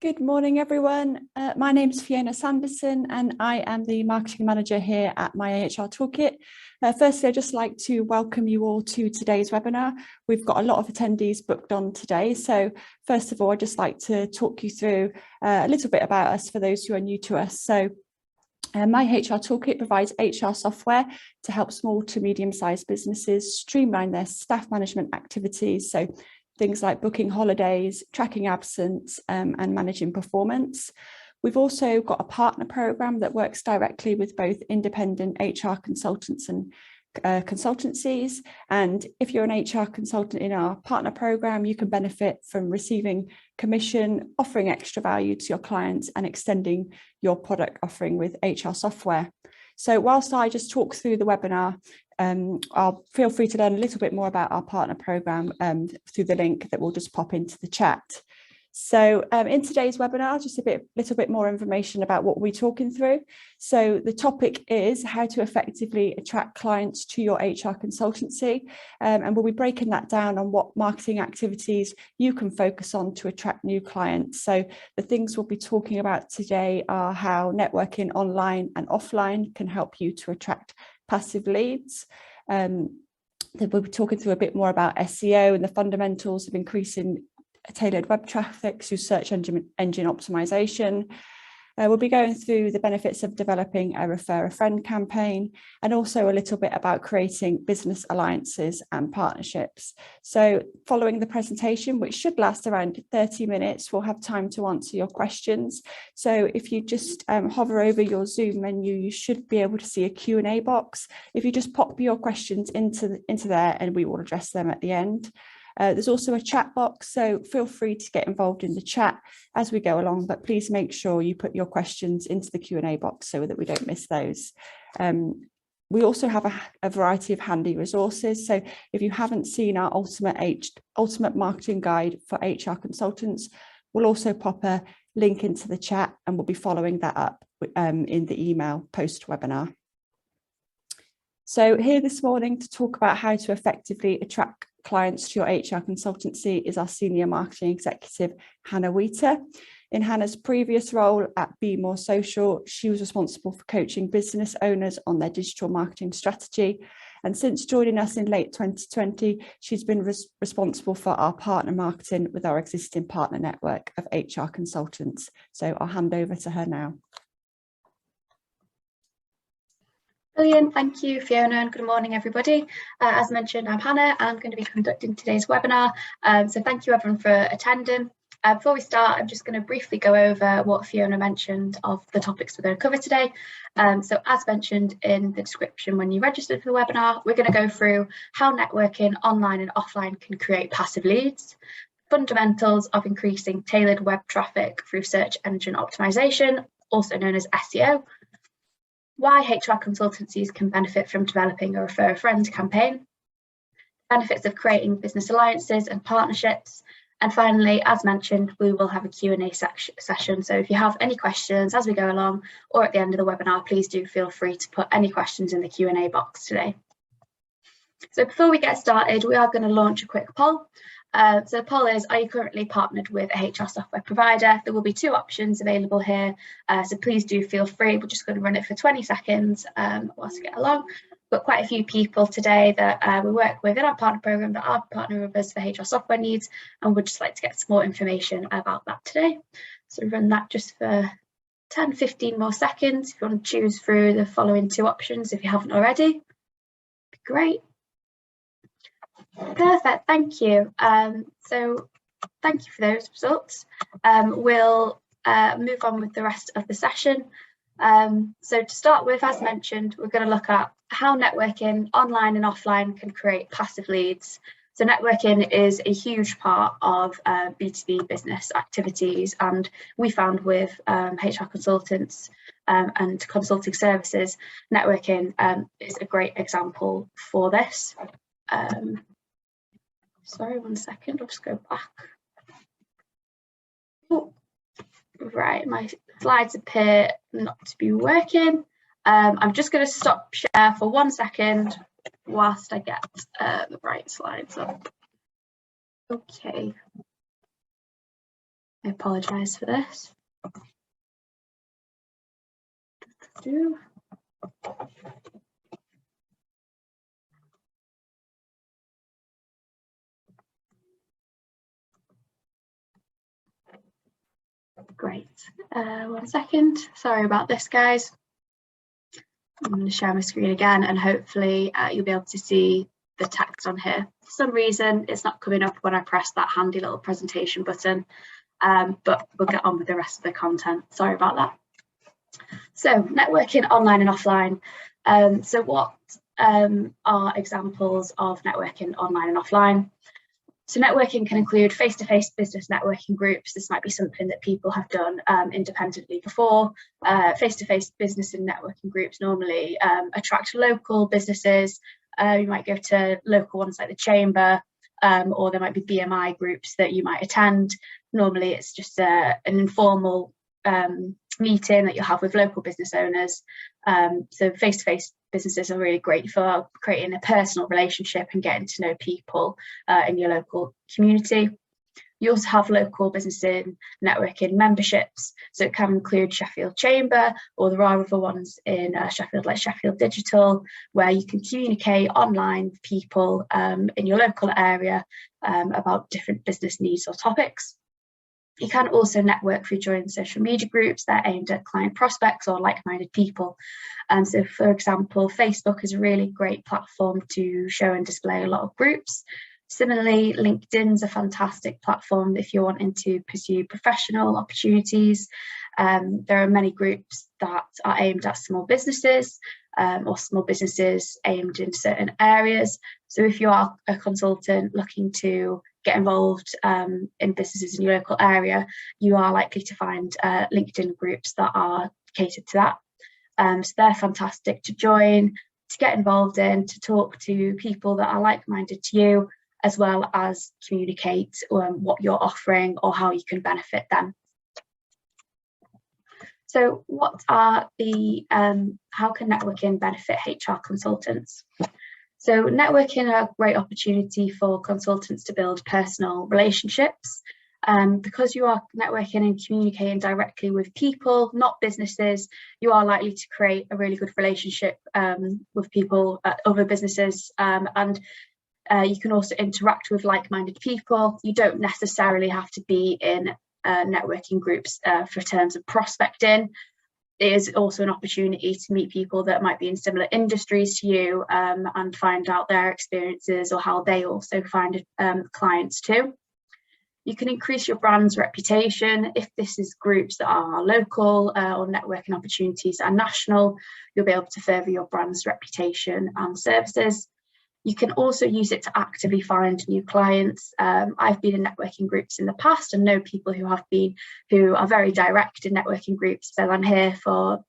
Good morning, everyone. My name's Fiona Sanderson, and I am the marketing manager here at Myhrtoolkit. Firstly, I'd just like to welcome you all to today's webinar. We've got a lot of attendees booked on today. So first of all, I'd just like to talk you through a little bit about us for those who are new to us. So Myhrtoolkit provides HR software to help small to medium-sized businesses streamline their staff management activities. So things like booking holidays, tracking absence, and managing performance. We've also got a partner program that works directly with both independent HR consultants and consultancies. And if you're an HR consultant in our partner program, you can benefit from receiving commission, offering extra value to your clients, and extending your product offering with HR software. So whilst I just talk through the webinar, I'll feel free to learn a little bit more about our partner program through the link that will just pop into the chat. So in today's webinar, just a little bit more information about what we're talking through. So the topic is how to effectively attract clients to your HR consultancy. And we'll be breaking that down on what marketing activities you can focus on to attract new clients. So the things we'll be talking about today are how networking online and offline can help you to attract passive leads. Then we'll be talking through a bit more about SEO and the fundamentals of increasing tailored web traffic through search engine optimization. We'll be going through the benefits of developing a refer a friend campaign, and also a little bit about creating business alliances and partnerships. So following the presentation, which should last around 30 minutes, we'll have time to answer your questions. So if you just hover over your Zoom menu, you should be able to see a Q&A box. If you just pop your questions into there, and we will address them at the end. There's also a chat box, so feel free to get involved in the chat as we go along, but please make sure you put your questions into the Q&A box so that we don't miss those. We also have a variety of handy resources. So if you haven't seen our ultimate marketing guide for HR consultants, we'll also pop a link into the chat, and we'll be following that up in the email post-webinar. So here this morning to talk about how to effectively attract clients to your HR consultancy is our Senior Marketing Executive, Hannah Wheater. In Hannah's previous role at Be More Social, she was responsible for coaching business owners on their digital marketing strategy. And since joining us in late 2020, she's been responsible for our partner marketing with our existing partner network of HR consultants. So I'll hand over to her now. Brilliant, thank you Fiona, and good morning everybody. As mentioned, I'm Hannah and I'm going to be conducting today's webinar, so thank you everyone for attending. Before we start, I'm just going to briefly go over what Fiona mentioned of the topics we're going to cover today. So as mentioned in the description when you registered for the webinar, we're going to go through how networking online and offline can create passive leads, fundamentals of increasing tailored web traffic through search engine optimization, also known as SEO, why HR consultancies can benefit from developing a refer a friend campaign, benefits of creating business alliances and partnerships, and finally, as mentioned, we will have a Q&A session. So if you have any questions as we go along or at the end of the webinar, please do feel free to put any questions in the Q&A box today. So before we get started, we are going to launch a quick poll. So the poll is, are you currently partnered with a HR software provider? There will be two options available here, so please do feel free. We're just going to run it for 20 seconds whilst we get along. But quite a few people today that we work with in our partner program that are partnering with us for HR software needs, and would just like to get some more information about that today. So run that just for 10-15 more seconds. If you want to choose through the following two options if you haven't already, be great. Perfect, thank you. So thank you for those results. We'll move on with the rest of the session. So to start with, as mentioned, we're going to look at how networking online and offline can create passive leads. So networking is a huge part of B2B business activities, and we found with HR consultants and consulting services, networking is a great example for this. Sorry, 1 second, I'll just go back. Oh, right, my slides appear not to be working. I'm just going to stop share for 1 second whilst I get the right slides up. Okay. I apologise for this. Great. 1 second. Sorry about this, guys. I'm going to share my screen again, and hopefully you'll be able to see the text on here. For some reason, it's not coming up when I press that handy little presentation button, but we'll get on with the rest of the content. Sorry about that. So, networking online and offline. So what are examples of networking online and offline? So networking can include face-to-face business networking groups. This might be something that people have done independently before. Face-to-face business and networking groups normally attract local businesses. You might go to local ones like the Chamber, or there might be BMI groups that you might attend. Normally it's just an informal meeting that you'll have with local business owners. So face-to-face businesses are really great for creating a personal relationship and getting to know people in your local community. You also have local business networking memberships, so it can include Sheffield Chamber, or there are other ones in Sheffield, like Sheffield Digital, where you can communicate online with people in your local area about different business needs or topics. You can also network through joining social media groups that are aimed at client prospects or like-minded people. So, for example, Facebook is a really great platform to show and display a lot of groups. Similarly, LinkedIn's a fantastic platform if you're wanting to pursue professional opportunities. There are many groups that are aimed at small businesses or small businesses aimed in certain areas. So if you are a consultant looking to get involved in businesses in your local area, you are likely to find LinkedIn groups that are catered to that. So they're fantastic to join, to get involved in, to talk to people that are like-minded to you, as well as communicate what you're offering or how you can benefit them. So what are the, how can networking benefit HR consultants? So networking are a great opportunity for consultants to build personal relationships. Because you are networking and communicating directly with people, not businesses, you are likely to create a really good relationship with people at other businesses, and you can also interact with like-minded people. You don't necessarily have to be in networking groups for terms of prospecting. It is also an opportunity to meet people that might be in similar industries to you and find out their experiences or how they also find clients too. You can increase your brand's reputation. If this is groups that are local or networking opportunities that are national, you'll be able to further your brand's reputation and services. You can also use it to actively find new clients. I've been in networking groups in the past and know people who are very direct in networking groups. So I'm here for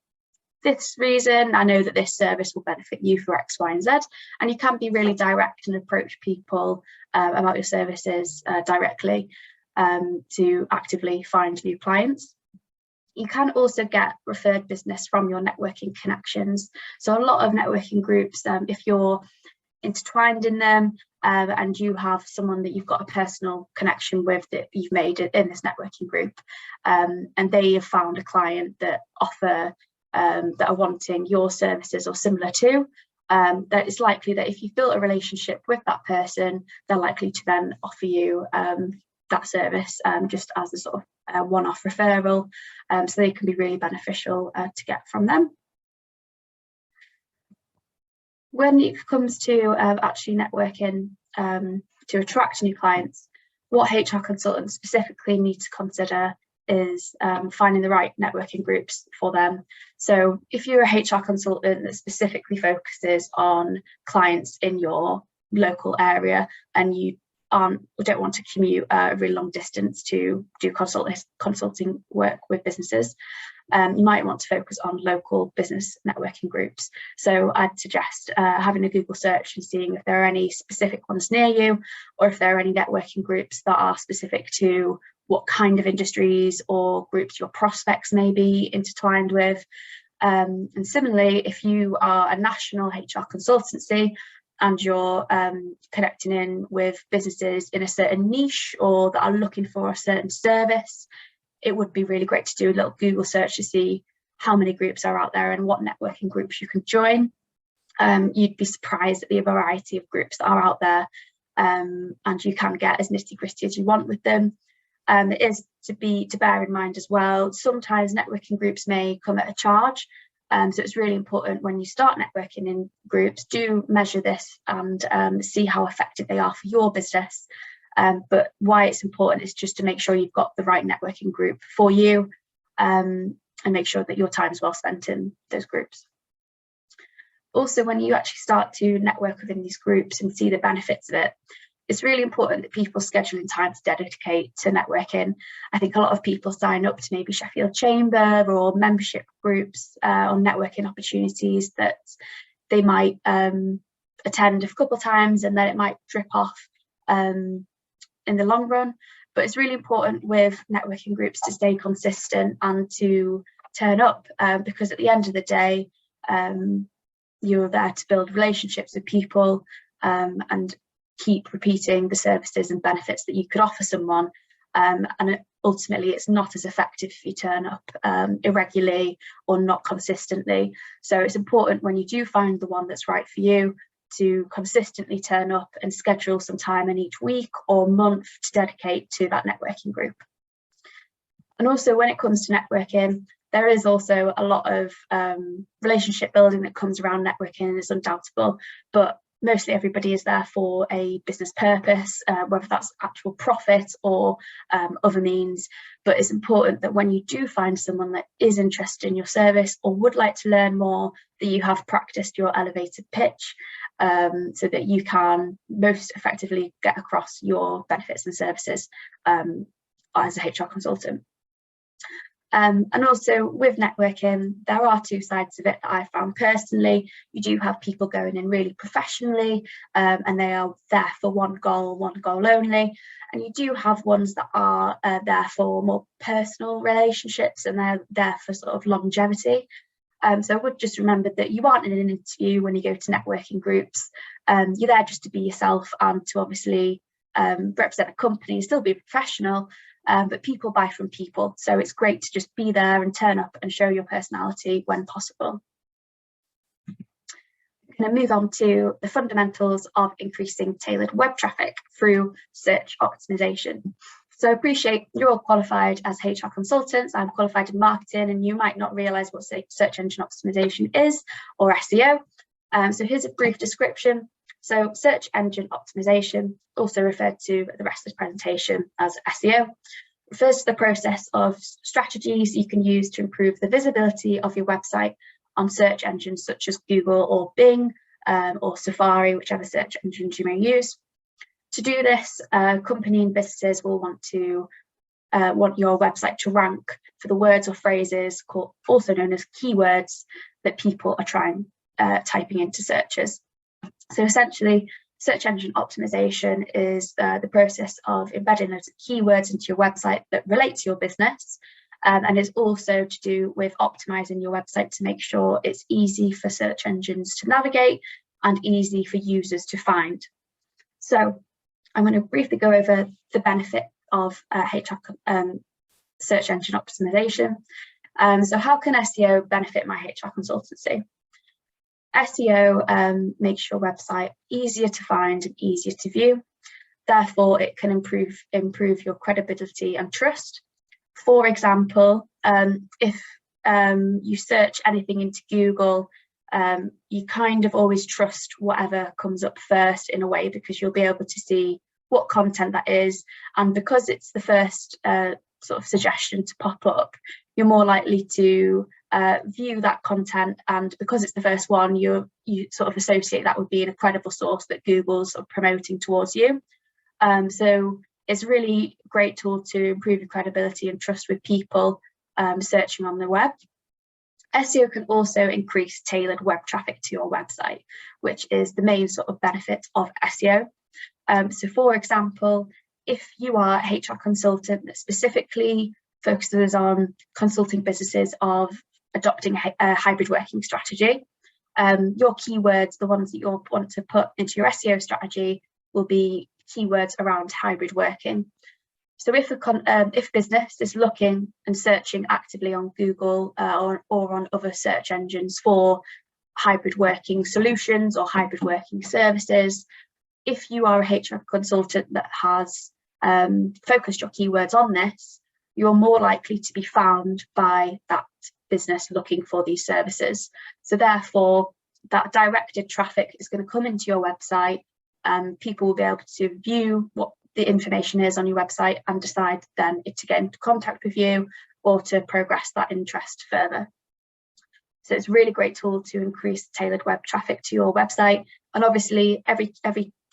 this reason. I know that this service will benefit you for X, Y, and Z. And you can be really direct and approach people about your services directly to actively find new clients. You can also get referred business from your networking connections. So a lot of networking groups, if you're intertwined in them and you have someone that you've got a personal connection with that you've made in this networking group, and they have found a client that are wanting your services or similar to, that it's likely that if you've built a relationship with that person, they're likely to then offer you that service just as a sort of one-off referral, so they can be really beneficial to get from them. When it comes to actually networking to attract new clients, what HR consultants specifically need to consider is finding the right networking groups for them. So if you're a HR consultant that specifically focuses on clients in your local area and you don't want to commute a really long distance to do consulting work with businesses, you might want to focus on local business networking groups. So I'd suggest having a Google search and seeing if there are any specific ones near you, or if there are any networking groups that are specific to what kind of industries or groups your prospects may be intertwined with. And similarly, if you are a national HR consultancy, and you're connecting in with businesses in a certain niche or that are looking for a certain service, it would be really great to do a little Google search to see how many groups are out there and what networking groups you can join. You'd be surprised at the variety of groups that are out there, and you can get as nitty-gritty as you want with them. It is to bear in mind as well, sometimes networking groups may come at a charge, so it's really important when you start networking in groups, do measure this and see how effective they are for your business. But why it's important is just to make sure you've got the right networking group for you, and make sure that your time is well spent in those groups. Also, when you actually start to network within these groups and see the benefits of it, it's really important that people schedule in time to dedicate to networking. I think a lot of people sign up to maybe Sheffield Chamber or membership groups on networking opportunities that they might attend a couple of times, and then it might drip off in the long run. But it's really important with networking groups to stay consistent and to turn up, because at the end of the day, you're there to build relationships with people and keep repeating the services and benefits that you could offer someone. And ultimately, it's not as effective if you turn up irregularly or not consistently. So it's important when you do find the one that's right for you to consistently turn up and schedule some time in each week or month to dedicate to that networking group. And also, when it comes to networking, there is also a lot of relationship building that comes around networking, and it's undoubtable, but mostly everybody is there for a business purpose, whether that's actual profit or other means. But it's important that when you do find someone that is interested in your service or would like to learn more, that you have practiced your elevated pitch, so that you can most effectively get across your benefits and services as a HR consultant. And also with networking, there are two sides of it that I found personally. You do have people going in really professionally, and they are there for one goal only. And you do have ones that are there for more personal relationships, and they're there for sort of longevity. So I would just remember that you aren't in an interview when you go to networking groups. You're there just to be yourself and to obviously represent a company, still be professional. But people buy from people, so it's great to just be there and turn up and show your personality when possible. I'm going to move on to the fundamentals of increasing tailored web traffic through search optimization. So I appreciate you're all qualified as HR consultants. I'm qualified in marketing, and you might not realise what search engine optimization is, or SEO. So here's a brief description. So search engine optimization, also referred to at the rest of the presentation as SEO, refers to the process of strategies you can use to improve the visibility of your website on search engines such as Google or Bing or Safari, whichever search engines you may use. To do this, company and businesses will want your website to rank for the words or phrases also known as keywords that people are typing into searches. So essentially, search engine optimization is the process of embedding those keywords into your website that relate to your business, and it's also to do with optimizing your website to make sure it's easy for search engines to navigate and easy for users to find. So I'm going to briefly go over the benefit of search engine optimization. So how can SEO benefit my HR consultancy? SEO makes your website easier to find and easier to view. Therefore, it can improve your credibility and trust. For example, if you search anything into Google, you kind of always trust whatever comes up first in a way, because you'll be able to see what content that is. And because it's the first sort of suggestion to pop up, you're more likely to view that content, and because it's the first one, you sort of associate that with being a credible source that Google's sort of promoting towards you. So it's a really great tool to improve your credibility and trust with people searching on the web. SEO can also increase tailored web traffic to your website, which is the main sort of benefit of SEO. So for example, if you are a HR consultant that specifically focuses on consulting businesses of adopting a hybrid working strategy, your keywords, the ones that you'll want to put into your SEO strategy, will be keywords around hybrid working. So if business is looking and searching actively on Google or on other search engines for hybrid working solutions or hybrid working services, if you are a HR consultant that has focused your keywords on this, you're more likely to be found by that business looking for these services. So therefore, that directed traffic is going to come into your website, and people will be able to view what the information is on your website and decide then to get into contact with you or to progress that interest further. So it's a really great tool to increase tailored web traffic to your website. And obviously every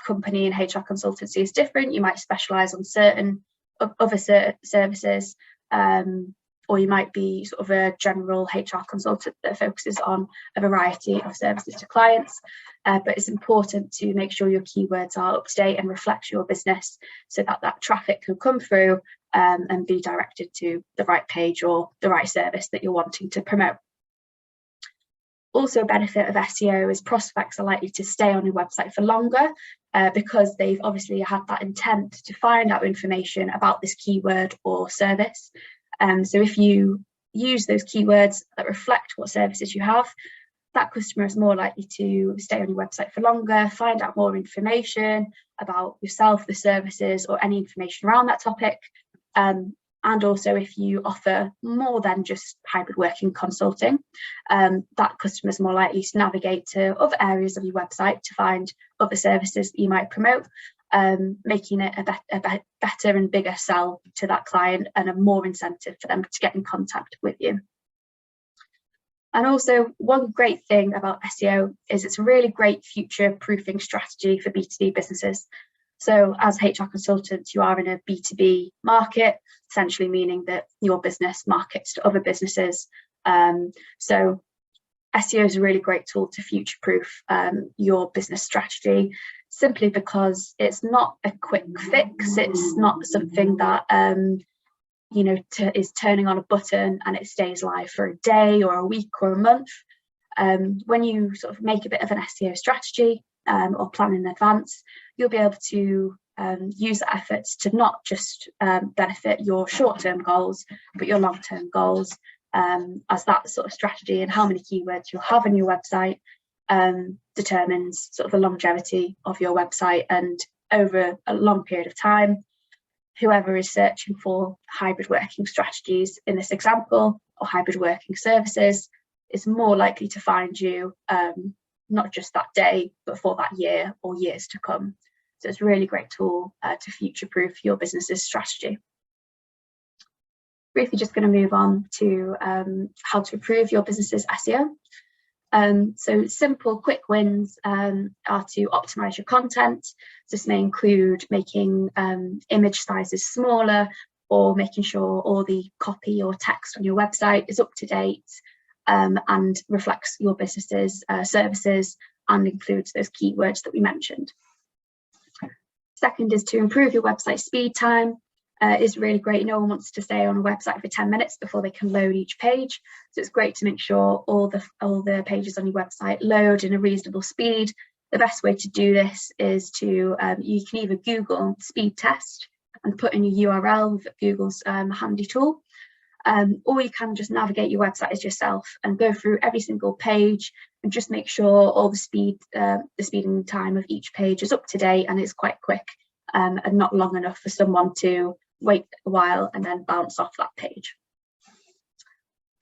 company in HR consultancy is different. You might specialize on certain other services, or you might be sort of a general HR consultant that focuses on a variety of services to clients. But it's important to make sure your keywords are up to date and reflect your business, so that that traffic can come through and be directed to the right page or the right service that you're wanting to promote. Also, a benefit of SEO is prospects are likely to stay on your website for longer because they've obviously had that intent to find out information about this keyword or service. So if you use those keywords that reflect what services you have, that customer is more likely to stay on your website for longer, find out more information about yourself, the services, or any information around that topic. And also, if you offer more than just hybrid working consulting, that customer is more likely to navigate to other areas of your website to find other services that you might promote, making it a better and bigger sell to that client and a more incentive for them to get in contact with you. And also, one great thing about SEO is it's a really great future-proofing strategy for B2B businesses. So as HR consultants, you are in a B2B market, essentially meaning that your business markets to other businesses. So SEO is a really great tool to future-proof your business strategy, simply because it's not a quick fix. It's not something that is turning on a button and it stays live for a day or a week or a month. When you sort of make a bit of an SEO strategy or plan in advance, you'll be able to use the efforts to not just benefit your short-term goals, but your long-term goals, as that sort of strategy and how many keywords you'll have on your website determines sort of the longevity of your website. And over a long period of time, whoever is searching for hybrid working strategies in this example, or hybrid working services, is more likely to find you not just that day, but for that year or years to come. So it's a really great tool to future-proof your business's strategy. Briefly, just going to move on to how to improve your business's SEO. So simple, quick wins are to optimize your content. This may include making image sizes smaller, or making sure all the copy or text on your website is up to date and reflects your business's services and includes those keywords that we mentioned. Second is to improve your website speed time. Is really great. No one wants to stay on a website for 10 minutes before they can load each page. So it's great to make sure all the pages on your website load in a reasonable speed. The best way to do this is to, you can either Google speed test and put in your URL with Google's handy tool, or you can just navigate your website as yourself and go through every single page and just make sure all the speeding time of each page is up to date and it's quite quick and not long enough for someone to wait a while and then bounce off that page.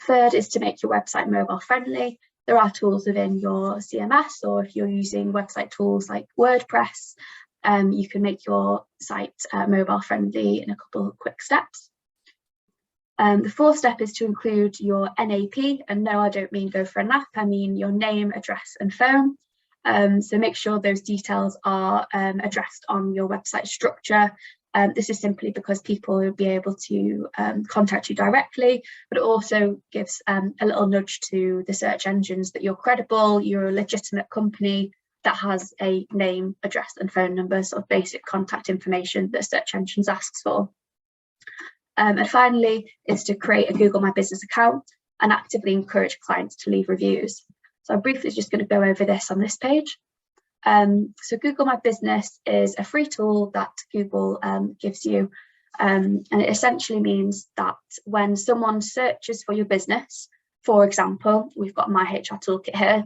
Third is to make your website mobile friendly. There are tools within your CMS, or if you're using website tools like WordPress, you can make your site mobile friendly in a couple of quick steps. The fourth step is to include your NAP, and no, I don't mean go for a nap, I mean your name, address and phone. So make sure those details are addressed on your website structure. This is simply because people will be able to contact you directly, but it also gives a little nudge to the search engines that you're credible, you're a legitimate company that has a name, address and phone number, sort of basic contact information that search engines asks for. And finally, is to create a Google My Business account and actively encourage clients to leave reviews. So I'm briefly just going to go over this on this page. So Google My Business is a free tool that Google gives you, and it essentially means that when someone searches for your business, for example, we've got Myhrtoolkit here,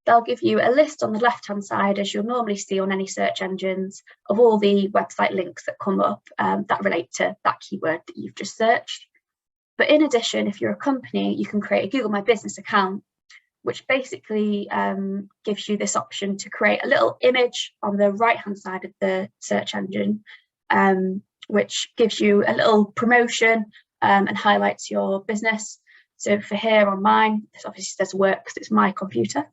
they'll give you a list on the left-hand side, as you'll normally see on any search engines, of all the website links that come up that relate to that keyword that you've just searched. But in addition, if you're a company, you can create a Google My Business account, which basically gives you this option to create a little image on the right-hand side of the search engine, which gives you a little promotion and highlights your business. So for here on mine, this obviously says work because it's my computer,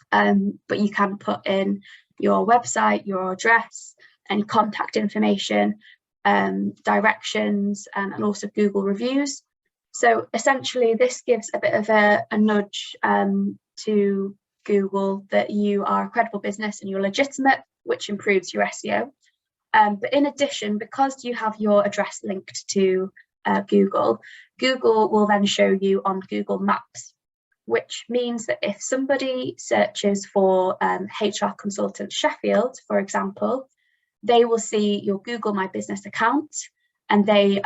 but you can put in your website, your address, any contact information, directions, and also Google reviews. So essentially, this gives a bit of a nudge to Google that you are a credible business and you're legitimate, which improves your SEO. But in addition, because you have your address linked to Google, Google will then show you on Google Maps, which means that if somebody searches for HR consultant Sheffield, for example, they will see your Google My Business account, and they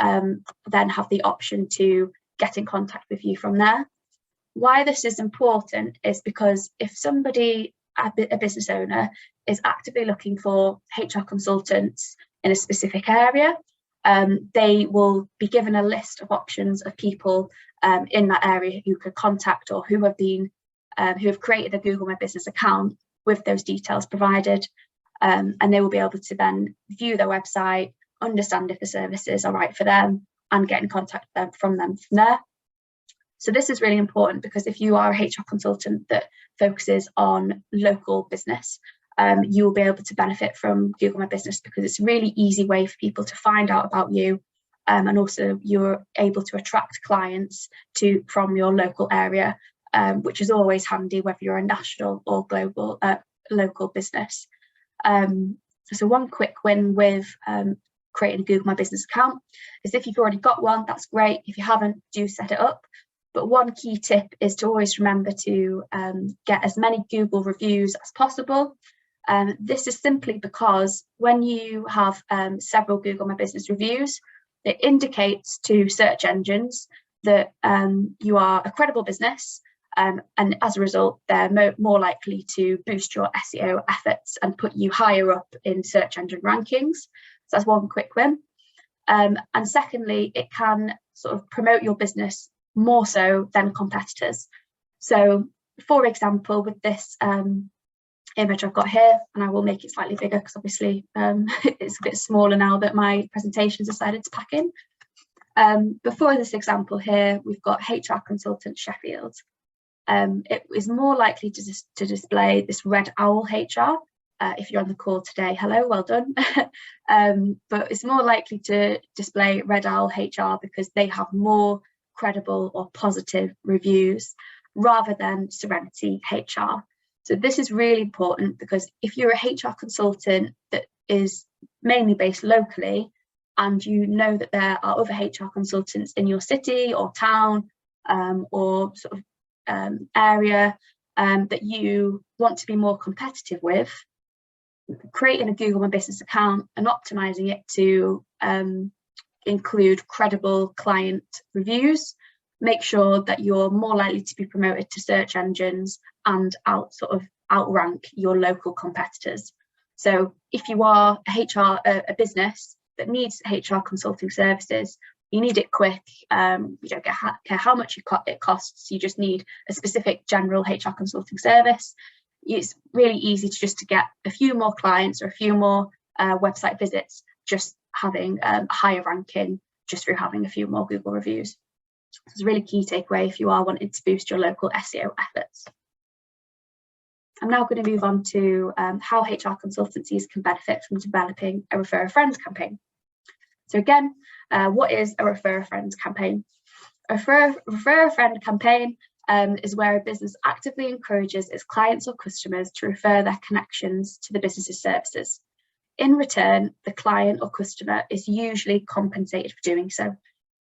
then have the option to get in contact with you from there. Why this is important is because if somebody, a business owner, is actively looking for HR consultants in a specific area, they will be given a list of options of people in that area who could contact, or who have created a Google My Business account with those details provided, and they will be able to then view their website, understand if the services are right for them, and get in contact from them from there. So this is really important, because if you are a HR consultant that focuses on local business, you will be able to benefit from Google My Business, because it's a really easy way for people to find out about you, and also you're able to attract clients from your local area, which is always handy whether you're a national or global local business. So one quick win with creating a Google My Business account is, if you've already got one, that's great. If you haven't, do set it up. But one key tip is to always remember to get as many Google reviews as possible. This is simply because when you have several Google My Business reviews, it indicates to search engines that you are a credible business, and as a result, they're more likely to boost your SEO efforts and put you higher up in search engine rankings. So that's one quick win. And secondly, it can sort of promote your business more so than competitors. So for example, with this image I've got here, and I will make it slightly bigger because obviously it's a bit smaller now that my presentation's decided to pack in. Before this example here, we've got HR consultant Sheffield. It is more likely to display this red owl HR. If you're on the call today, hello, well done. But it's more likely to display red owl HR because they have more credible or positive reviews rather than Serenity HR. So this is really important, because if you're a HR consultant that is mainly based locally, and you know that there are other HR consultants in your city or town or sort of area that you want to be more competitive with, creating a Google My Business account and optimizing it to include credible client reviews, make sure that you're more likely to be promoted to search engines and outrank your local competitors. So if you are a business that needs HR consulting services, you need it quick. You don't care how much it costs. You just need a specific general HR consulting service. It's really easy to get a few more clients or a few more website visits, just having a higher ranking just through having a few more Google reviews. So it's a really key takeaway if you are wanting to boost your local SEO efforts. I'm now going to move on to how HR consultancies can benefit from developing a Refer a Friend campaign. So again, what is a Refer a Friend campaign? A Refer a Friend campaign is where a business actively encourages its clients or customers to refer their connections to the business's services. In return, the client or customer is usually compensated for doing so.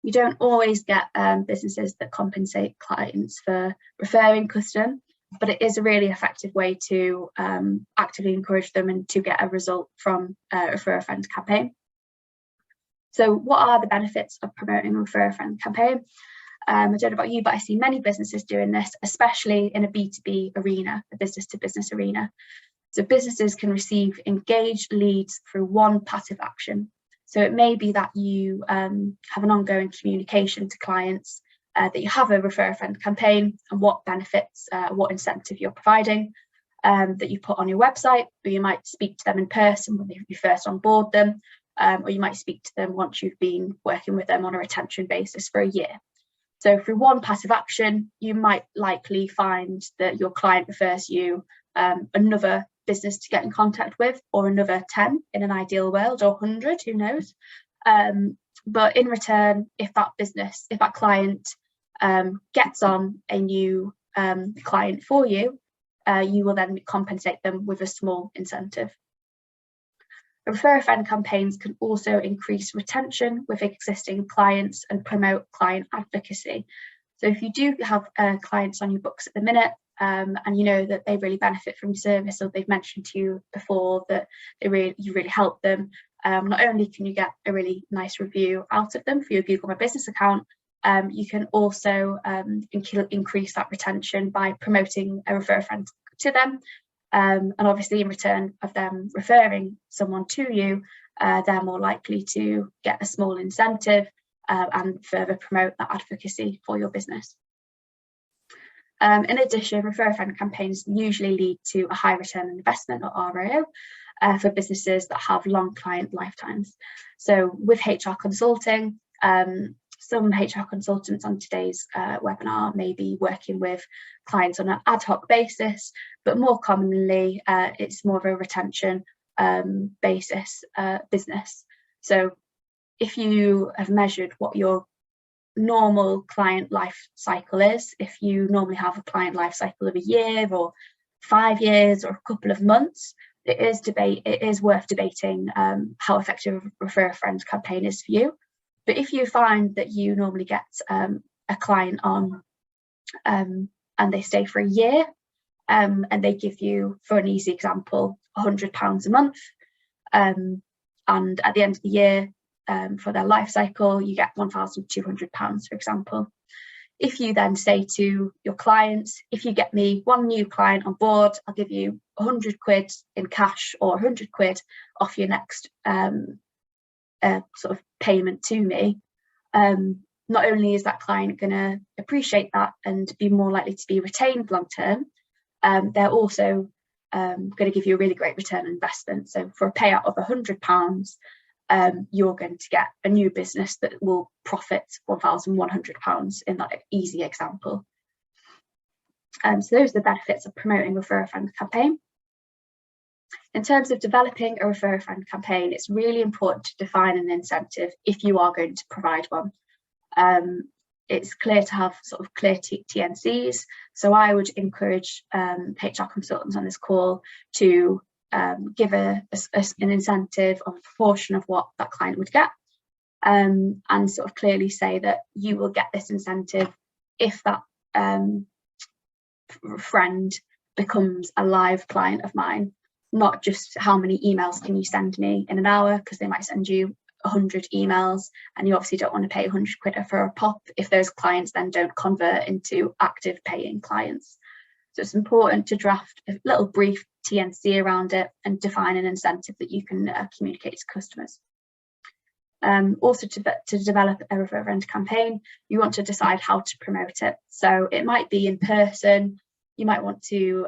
You don't always get businesses that compensate clients for referring custom, but it is a really effective way to actively encourage them and to get a result from a refer a friend campaign. So what are the benefits of promoting a refer a friend campaign? I don't know about you, but I see many businesses doing this, especially in a B2B arena, a business to business arena. So businesses can receive engaged leads through one passive action. So it may be that you have an ongoing communication to clients, that you have a refer a friend campaign and what benefits, what incentive you're providing, that you put on your website, or you might speak to them in person when you first onboard them, or you might speak to them once you've been working with them on a retention basis for a year. So through one passive action, you might likely find that your client refers you another business to get in contact with, or another 10 in an ideal world, or 100, who knows. But in return, if that client gets on a new client for you, you will then compensate them with a small incentive. Refer a friend campaigns can also increase retention with existing clients and promote client advocacy. So if you do have clients on your books at the minute, and you know that they really benefit from your service, or they've mentioned to you before that you really help them, not only can you get a really nice review out of them for your Google My Business account, you can also increase that retention by promoting a refer a friend to them. And obviously in return of them referring someone to you, they're more likely to get a small incentive and further promote that advocacy for your business. In addition, refer a friend campaigns usually lead to a high return on investment, or ROI, for businesses that have long client lifetimes. So with HR consulting, some HR consultants on today's webinar may be working with clients on an ad hoc basis, but more commonly it's more of a retention basis business. So if you have measured what your normal client life cycle is, if you normally have a client life cycle of a year or 5 years or a couple of months, it is worth debating how effective a refer a friend campaign is for you. But if you find that you normally get a client on and they stay for a year, and they give you, for an easy example, £100 a month, and at the end of the year, for their life cycle, you get £1,200, for example. If you then say to your clients, if you get me one new client on board, I'll give you £100 in cash, or £100 off your next sort of payment to me, not only is that client going to appreciate that and be more likely to be retained long term, they're also going to give you a really great return on investment. So for a payout of £100, you're going to get a new business that will profit £1,100 in that easy example. So those are the benefits of promoting a refer a friend campaign. In terms of developing a refer a friend campaign, it's really important to define an incentive if you are going to provide one. It's clear to have sort of clear TNCs. So I would encourage HR consultants on this call to give an incentive of a proportion of what that client would get, and sort of clearly say that you will get this incentive if that friend becomes a live client of mine. Not just how many emails can you send me in an hour, because they might send you 100 emails and you obviously don't want to pay £100 for a pop if those clients then don't convert into active paying clients. So it's important to draft a little brief TNC around it and define an incentive that you can communicate to customers. Also to develop a refer a friend campaign, you want to decide how to promote it. So it might be in person. You might want to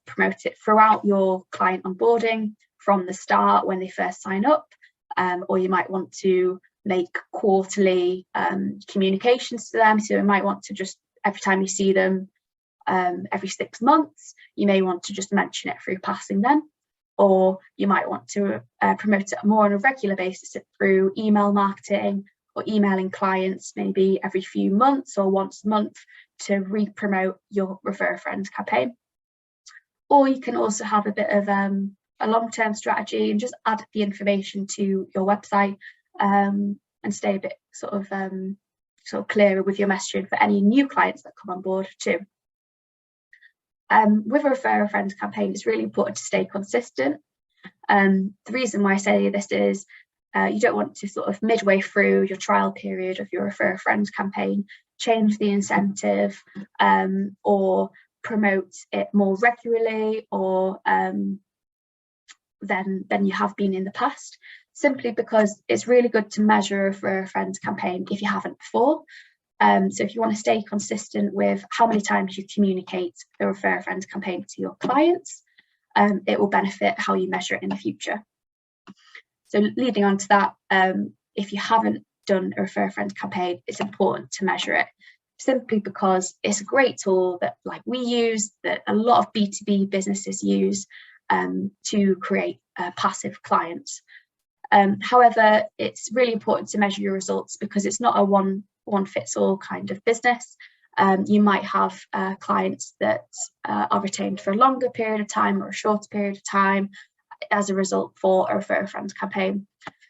promote it throughout your client onboarding from the start when they first sign up, or you might want to make quarterly communications to them. So you might want to just, every time you see them, every 6 months, you may want to just mention it through passing them, or you might want to promote it more on a regular basis through email marketing, or emailing clients maybe every few months or once a month to re-promote your refer a friend campaign. Or you can also have a bit of a long-term strategy and just add the information to your website, and stay a bit sort of clearer with your messaging for any new clients that come on board too. With a refer a friend campaign, it's really important to stay consistent. The reason why I say this is you don't want to sort of midway through your trial period of your refer a friend campaign change the incentive or promote it more regularly or than you have been in the past, simply because it's really good to measure a refer a friend campaign if you haven't before. So if you want to stay consistent with how many times you communicate the refer a friend campaign to your clients, it will benefit how you measure it in the future. So leading on to that, if you haven't done a refer a friend campaign, it's important to measure it, simply because it's a great tool that we use, that a lot of B2B businesses use to create passive clients. However, it's really important to measure your results because it's not a one-fits-all kind of business. You might have clients that are retained for a longer period of time or a shorter period of time as a result for a refer a friend campaign.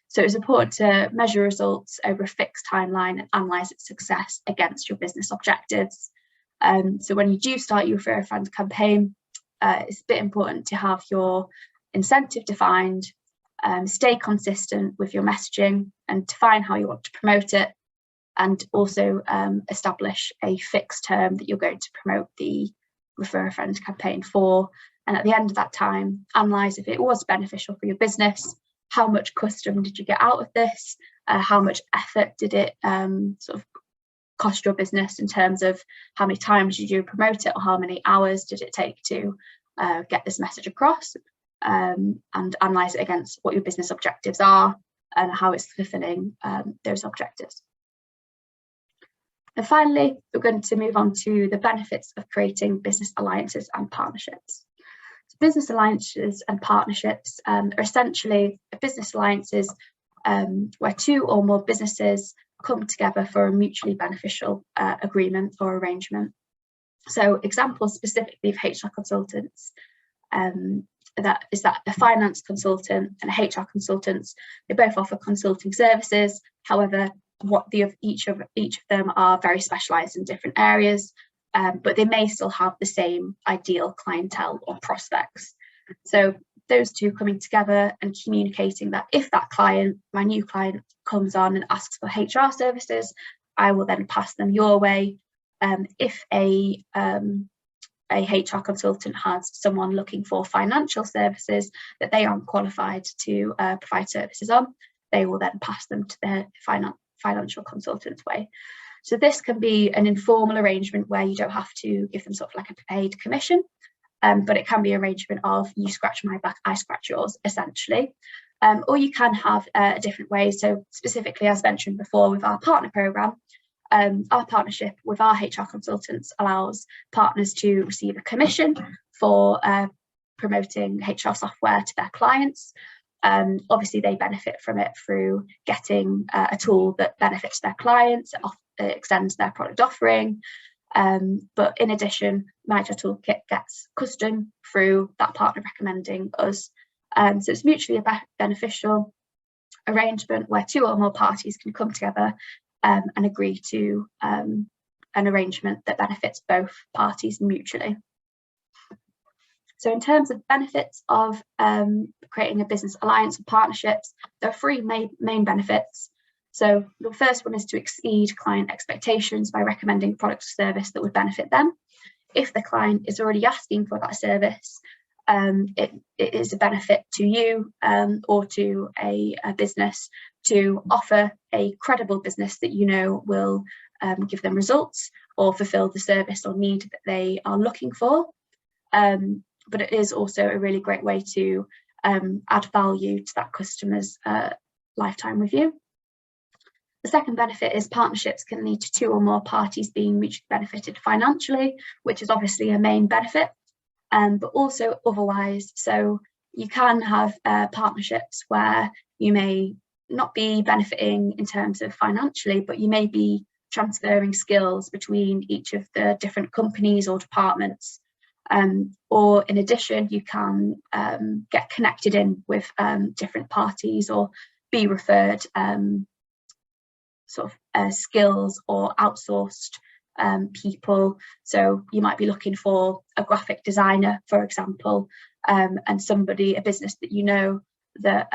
So it's important to measure results over a fixed timeline and analyse its success against your business objectives. So when you do start your refer a friend campaign, it's a bit important to have your incentive defined, stay consistent with your messaging and define how you want to promote it, and also establish a fixed term that you're going to promote the refer a friend campaign for. And at the end of that time, analyse if it was beneficial for your business, how much custom did you get out of this, how much effort did it sort of cost your business in terms of how many times did you promote it, or how many hours did it take to get this message across, and analyse it against what your business objectives are and how it's fulfilling those objectives. And finally, we're going to move on to the benefits of creating business alliances and partnerships. So business alliances and partnerships are essentially business alliances where two or more businesses come together for a mutually beneficial agreement or arrangement. So examples specifically of HR consultants, that a finance consultant and a HR consultant, they both offer consulting services. However, each of them are very specialised in different areas, but they may still have the same ideal clientele or prospects. So those two coming together and communicating that if that client, my new client, comes on and asks for HR services, I will then pass them your way. If a HR consultant has someone looking for financial services that they aren't qualified to provide services on, they will then pass them to their financial consultant's way. So this can be an informal arrangement where you don't have to give them sort of like a paid commission, but it can be an arrangement of you scratch my back, I scratch yours, essentially. Or you can have a different way. So specifically, as mentioned before, with our partner program, our partnership with our HR consultants allows partners to receive a commission for promoting HR software to their clients. Obviously, they benefit from it through getting a tool that benefits their clients, it extends their product offering. But in addition, Myhrtoolkit gets custom through that partner recommending us. So it's mutually beneficial arrangement where two or more parties can come together and agree to an arrangement that benefits both parties mutually. So in terms of benefits of creating a business alliance and partnerships, there are three main benefits. So the first one is to exceed client expectations by recommending a product or service that would benefit them. If the client is already asking for that service, it is a benefit to you or to a business to offer a credible business that you know will give them results or fulfill the service or need that they are looking for. But it is also a really great way to add value to that customer's lifetime with you. The second benefit is partnerships can lead to two or more parties being mutually benefited financially, which is obviously a main benefit, but also otherwise. So you can have partnerships where you may not be benefiting in terms of financially, but you may be transferring skills between each of the different companies or departments. Or in addition, you can get connected in with different parties or be referred sort of skills or outsourced people. So you might be looking for a graphic designer, for example, and a business that you know that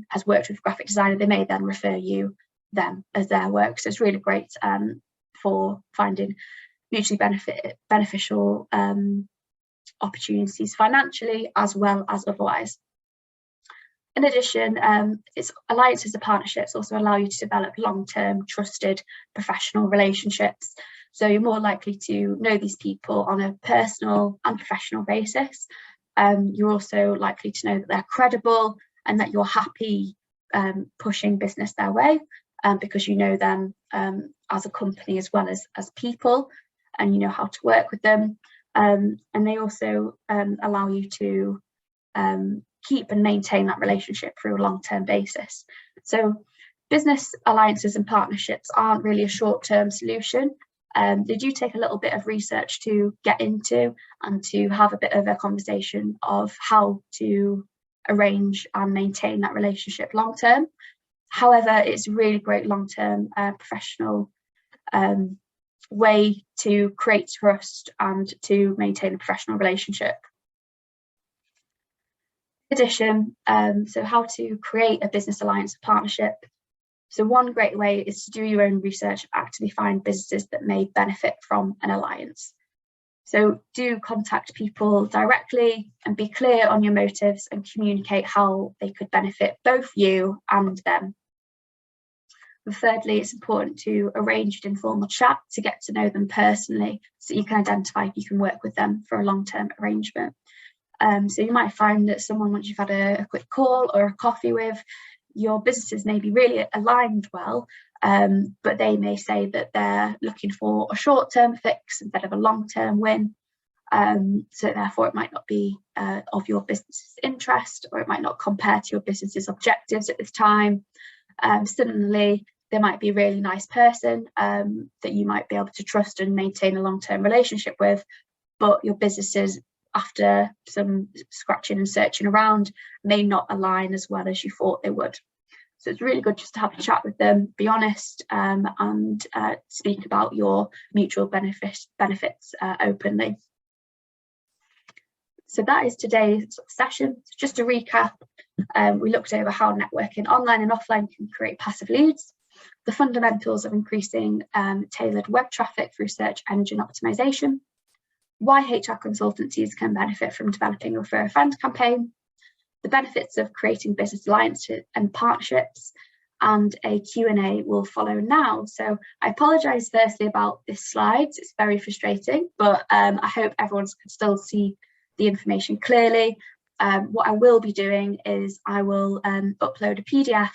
has worked with a graphic designer, they may then refer you them as their work. So it's really great for finding mutually beneficial opportunities financially as well as otherwise. In addition, it's alliances and partnerships also allow you to develop long-term trusted professional relationships. So you're more likely to know these people on a personal and professional basis. You're also likely to know that they're credible and that you're happy pushing business their way, because you know them as a company as well as people, and you know how to work with them. And they also allow you to keep and maintain that relationship through a long-term basis. So business alliances and partnerships aren't really a short-term solution. They do take a little bit of research to get into and to have a bit of a conversation of how to arrange and maintain that relationship long-term. However, it's a really great long-term professional way to create trust and to maintain a professional relationship. In addition, so how to create a business alliance partnership. So one great way is to do your own research and actively find businesses that may benefit from an alliance. So do contact people directly and be clear on your motives and communicate how they could benefit both you and them. And thirdly, it's important to arrange an informal chat to get to know them personally so you can identify if you can work with them for a long-term arrangement. So you might find that someone, once you've had a quick call or a coffee with, your businesses may be really aligned well, but they may say that they're looking for a short-term fix instead of a long-term win. So therefore it might not be of your business's interest, or it might not compare to your business's objectives at this time. Similarly, there might be a really nice person that you might be able to trust and maintain a long-term relationship with, but your businesses, after some scratching and searching around, may not align as well as you thought they would. So it's really good just to have a chat with them, be honest, and speak about your mutual benefits openly. So that is today's session. So just to recap, we looked over how networking online and offline can create passive leads, the fundamentals of increasing tailored web traffic through search engine optimization, why HR consultancies can benefit from developing a refer a friend campaign, the benefits of creating business alliances and partnerships, and a Q&A will follow now. So I apologise firstly about this slides, it's very frustrating, but I hope everyone can still see the information clearly. What I will be doing is I will upload a PDF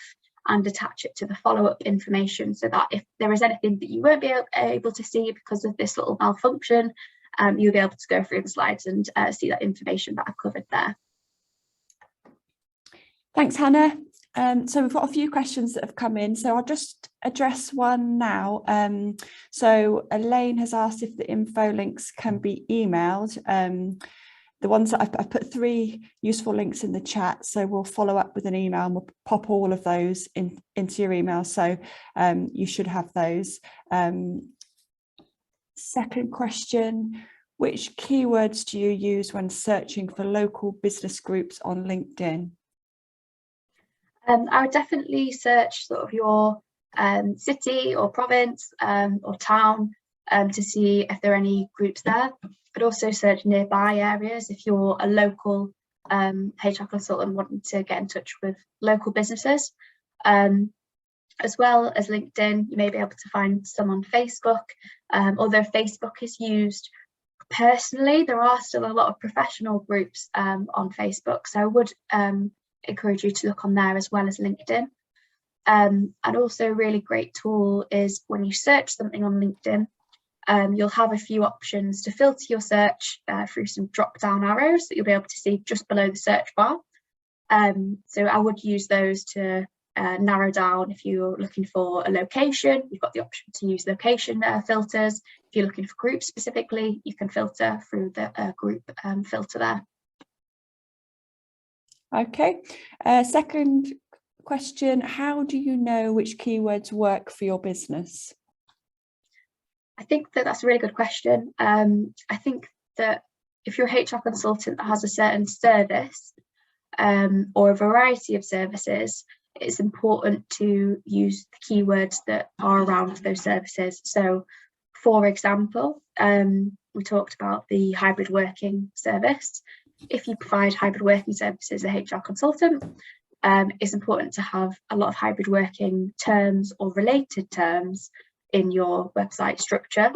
and attach it to the follow-up information, so that if there is anything that you won't be able to see because of this little malfunction, you'll be able to go through the slides and see that information that I've covered there. Thanks, Hannah. So we've got a few questions that have come in, so I'll just address one now. So Elaine has asked if the info links can be emailed. The ones that I've put 3 useful links in the chat, so we'll follow up with an email and we'll pop all of those into your email, so you should have those. Second question, which keywords do you use when searching for local business groups on LinkedIn? I would definitely search sort of your city or province or town to see if there are any groups there. I'd also search nearby areas if you're a local HR consultant wanting to get in touch with local businesses. As well as LinkedIn, you may be able to find some on Facebook. Although Facebook is used personally, there are still a lot of professional groups on Facebook, so I would encourage you to look on there as well as LinkedIn. And also a really great tool is when you search something on LinkedIn, you'll have a few options to filter your search through some drop-down arrows that you'll be able to see just below the search bar. So I would use those to narrow down. If you're looking for a location, you've got the option to use location filters. If you're looking for groups specifically, you can filter through the group filter there. Okay, second question, how do you know which keywords work for your business? I think that that's a really good question. I think that if you're a HR consultant that has a certain service or a variety of services, it's important to use the keywords that are around those services. So, for example, we talked about the hybrid working service. If you provide hybrid working services as a HR consultant, it's important to have a lot of hybrid working terms or related terms in your website structure.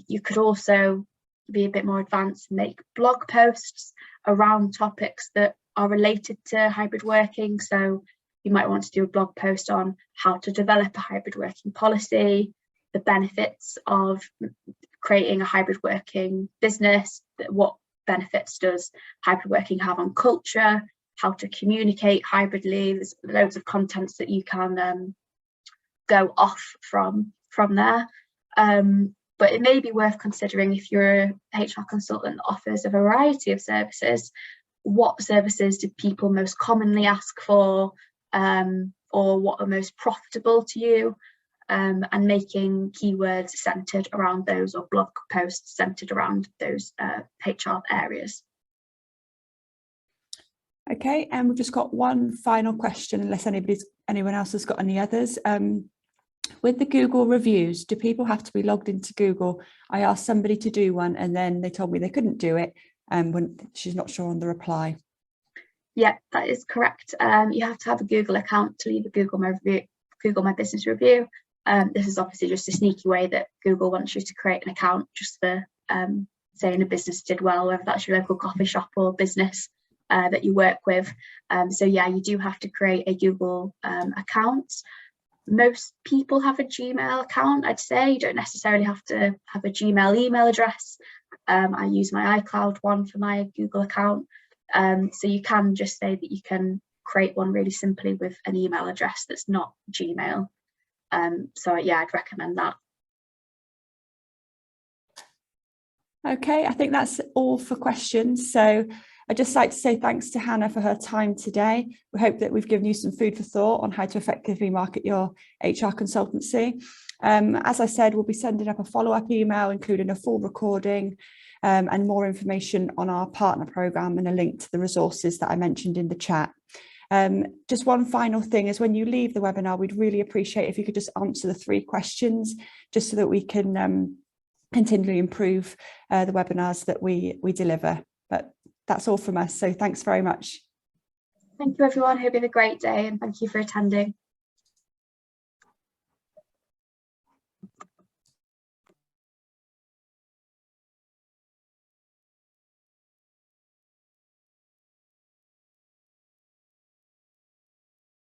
You could also be a bit more advanced and make blog posts around topics that are related to hybrid working. So you might want to do a blog post on how to develop a hybrid working policy, the benefits of creating a hybrid working business, what benefits does hybrid working have on culture, how to communicate hybridly. There's loads of contents that you can go off from there. But it may be worth considering, if you're a HR consultant that offers a variety of services, what services do people most commonly ask for, or what are most profitable to you, and making keywords centered around those, or blog posts centered around those HR areas. Okay, and we've just got one final question, unless anyone else has got any others. With the Google reviews, do people have to be logged into Google? I asked somebody to do one and then they told me they couldn't do it, when she's not sure on the reply. Yeah, that is correct. You have to have a Google account to leave a Google My Business review. This is obviously just a sneaky way that Google wants you to create an account just for saying a business did well, whether that's your local coffee shop or business that you work with. So yeah, you do have to create a Google account. Most people have a Gmail account, I'd say. You don't necessarily have to have a Gmail email address. I use my iCloud one for my Google account. So you can just say that you can create one really simply with an email address that's not Gmail. So yeah, I'd recommend that. Okay, I think that's all for questions. So I'd just like to say thanks to Hannah for her time today. We hope that we've given you some food for thought on how to effectively market your HR consultancy. As I said, we'll be sending up a follow-up email, including a full recording and more information on our partner program and a link to the resources that I mentioned in the chat. Just one final thing is, when you leave the webinar, we'd really appreciate if you could just answer the 3 questions, just so that we can continually improve the webinars that we deliver. But that's all from us. So thanks very much. Thank you, everyone. Hope you have a great day, and thank you for attending.